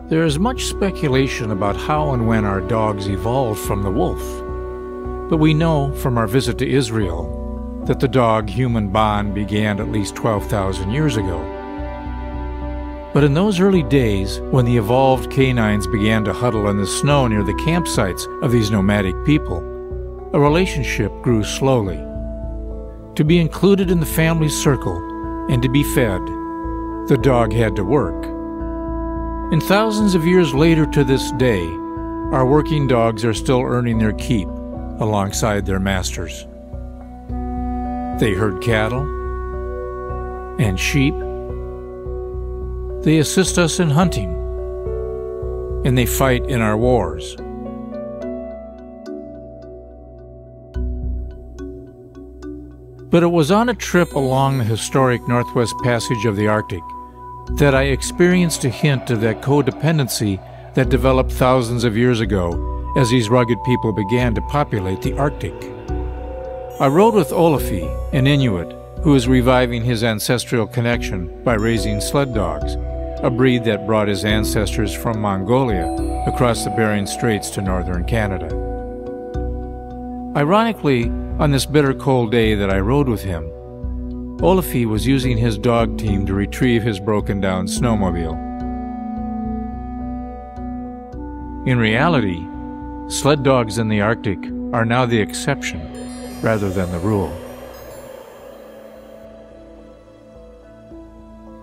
There is much speculation about how and when our dogs evolved from the wolf, but we know from our visit to Israel that the dog-human bond began at least 12,000 years ago. But in those early days, when the evolved canines began to huddle in the snow near the campsites of these nomadic people, a relationship grew slowly. To be included in the family circle and to be fed, the dog had to work. And thousands of years later to this day, our working dogs are still earning their keep alongside their masters. They herd cattle and sheep. They assist us in hunting, and they fight in our wars. But it was on a trip along the historic Northwest Passage of the Arctic that I experienced a hint of that codependency that developed thousands of years ago as these rugged people began to populate the Arctic. I rode with Olafi, an Inuit, who is reviving his ancestral connection by raising sled dogs, a breed that brought his ancestors from Mongolia across the Bering Straits to northern Canada. Ironically, on this bitter cold day that I rode with him, Olafi was using his dog team to retrieve his broken-down snowmobile. In reality, sled dogs in the Arctic are now the exception rather than the rule.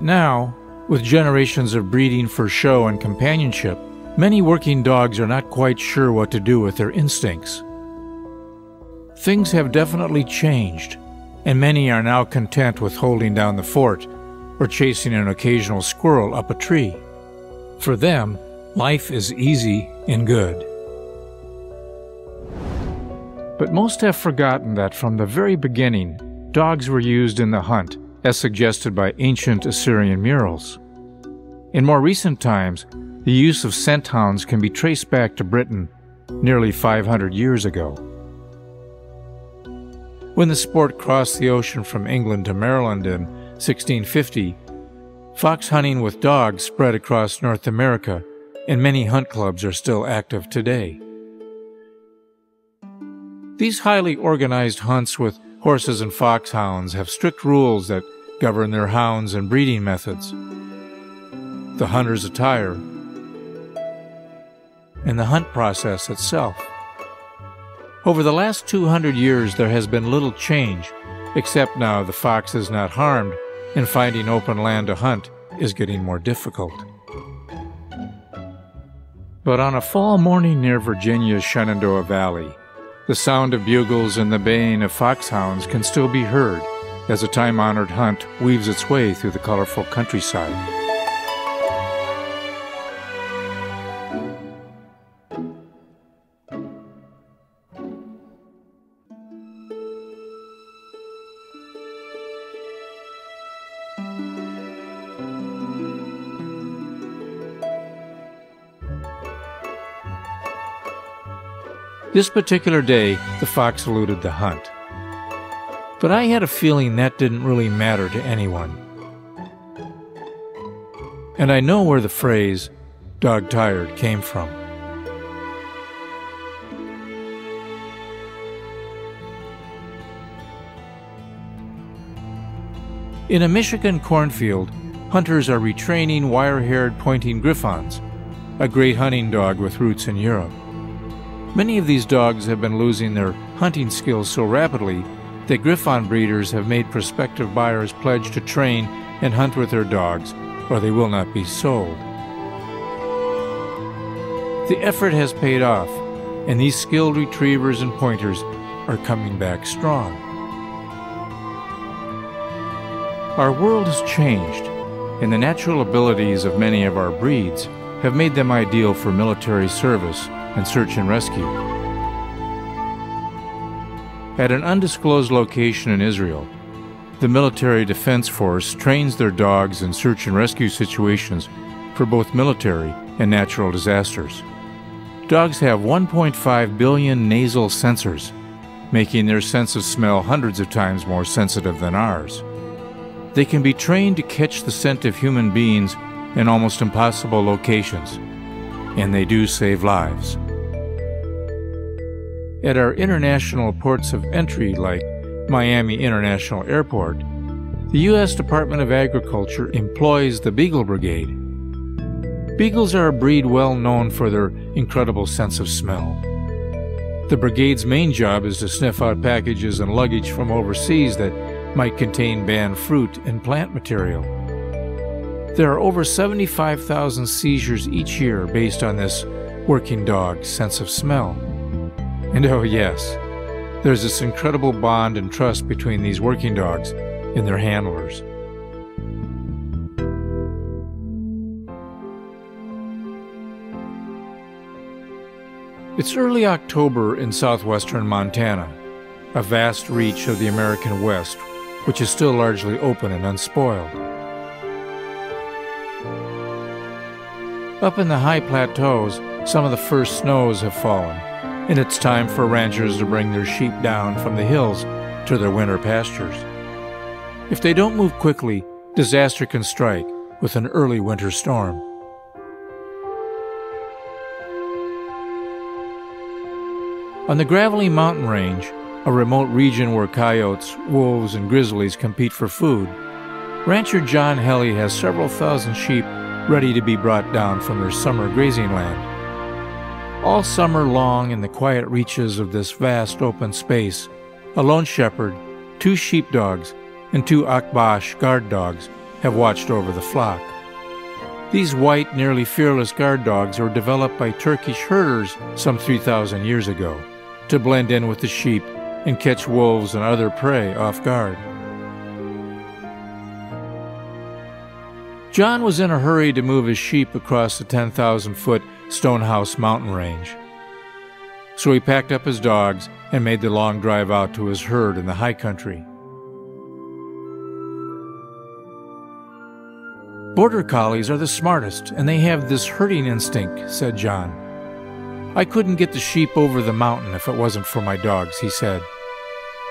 Now, with generations of breeding for show and companionship, many working dogs are not quite sure what to do with their instincts. Things have definitely changed, and many are now content with holding down the fort or chasing an occasional squirrel up a tree. For them, life is easy and good. But most have forgotten that from the very beginning, dogs were used in the hunt, as suggested by ancient Assyrian murals. In more recent times, the use of scent hounds can be traced back to Britain nearly 500 years ago. When the sport crossed the ocean from England to Maryland in 1650, fox hunting with dogs spread across North America, and many hunt clubs are still active today. These highly organized hunts with horses and foxhounds have strict rules that govern their hounds and breeding methods, the hunter's attire, and the hunt process itself. Over the last 200 years, there has been little change, except now the fox is not harmed, and finding open land to hunt is getting more difficult. But on a fall morning near Virginia's Shenandoah Valley, the sound of bugles and the baying of foxhounds can still be heard as a time-honored hunt weaves its way through the colorful countryside. This particular day, the fox eluded the hunt. But I had a feeling that didn't really matter to anyone. And I know where the phrase, "dog tired," came from. In a Michigan cornfield, hunters are retraining wire-haired pointing griffons, a great hunting dog with roots in Europe. Many of these dogs have been losing their hunting skills so rapidly that Griffon breeders have made prospective buyers pledge to train and hunt with their dogs, or they will not be sold. The effort has paid off, and these skilled retrievers and pointers are coming back strong. Our world has changed, and the natural abilities of many of our breeds have made them ideal for military service and search and rescue. At an undisclosed location in Israel, the Military Defense Force trains their dogs in search and rescue situations for both military and natural disasters. Dogs have 1.5 billion nasal sensors, making their sense of smell hundreds of times more sensitive than ours. They can be trained to catch the scent of human beings in almost impossible locations, and they do save lives. At our international ports of entry like Miami International Airport, the U.S. Department of Agriculture employs the Beagle Brigade. Beagles are a breed well known for their incredible sense of smell. The brigade's main job is to sniff out packages and luggage from overseas that might contain banned fruit and plant material. There are over 75,000 seizures each year based on this working dog's sense of smell. And oh yes, there's this incredible bond and trust between these working dogs and their handlers. It's early October in southwestern Montana, a vast reach of the American West, which is still largely open and unspoiled. Up in the high plateaus, some of the first snows have fallen, and it's time for ranchers to bring their sheep down from the hills to their winter pastures. If they don't move quickly, disaster can strike with an early winter storm. On the gravelly mountain range, a remote region where coyotes, wolves, and grizzlies compete for food, rancher John Helly has several thousand sheep ready to be brought down from their summer grazing land. All summer long in the quiet reaches of this vast open space, a lone shepherd, 2 sheepdogs, and 2 Akbash guard dogs have watched over the flock. These white, nearly fearless guard dogs were developed by Turkish herders some 3,000 years ago to blend in with the sheep and catch wolves and other prey off guard. John was in a hurry to move his sheep across the 10,000-foot Stonehouse mountain range. So he packed up his dogs and made the long drive out to his herd in the high country. Border collies are the smartest, and they have this herding instinct, said John. I couldn't get the sheep over the mountain if it wasn't for my dogs, he said.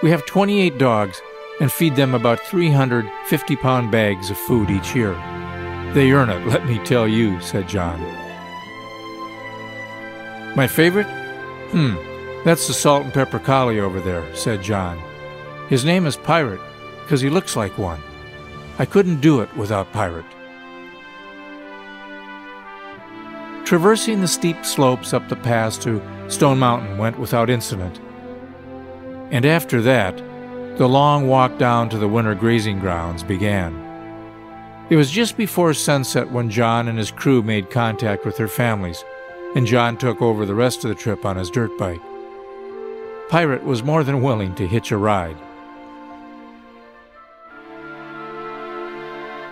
We have 28 dogs and feed them about 300 50-pound bags of food each year. They earn it, let me tell you, said John. My favorite? That's the salt and pepper collie over there, said John. His name is Pirate, because he looks like one. I couldn't do it without Pirate. Traversing the steep slopes up the pass to Stone Mountain went without incident. And after that, the long walk down to the winter grazing grounds began. It was just before sunset when John and his crew made contact with their families, and John took over the rest of the trip on his dirt bike. Pirate was more than willing to hitch a ride.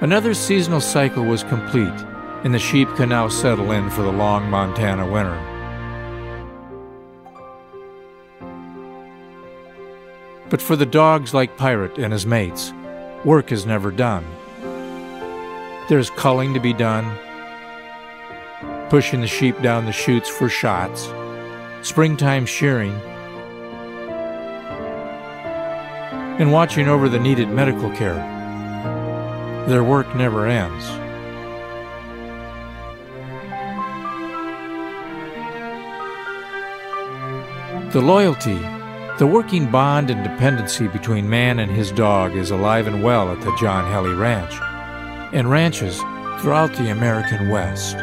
Another seasonal cycle was complete, and the sheep can now settle in for the long Montana winter. But for the dogs like Pirate and his mates, work is never done. There's culling to be done, pushing the sheep down the chutes for shots, springtime shearing, and watching over the needed medical care. Their work never ends. The loyalty, the working bond and dependency between man and his dog is alive and well at the John Helly Ranch and ranches throughout the American West.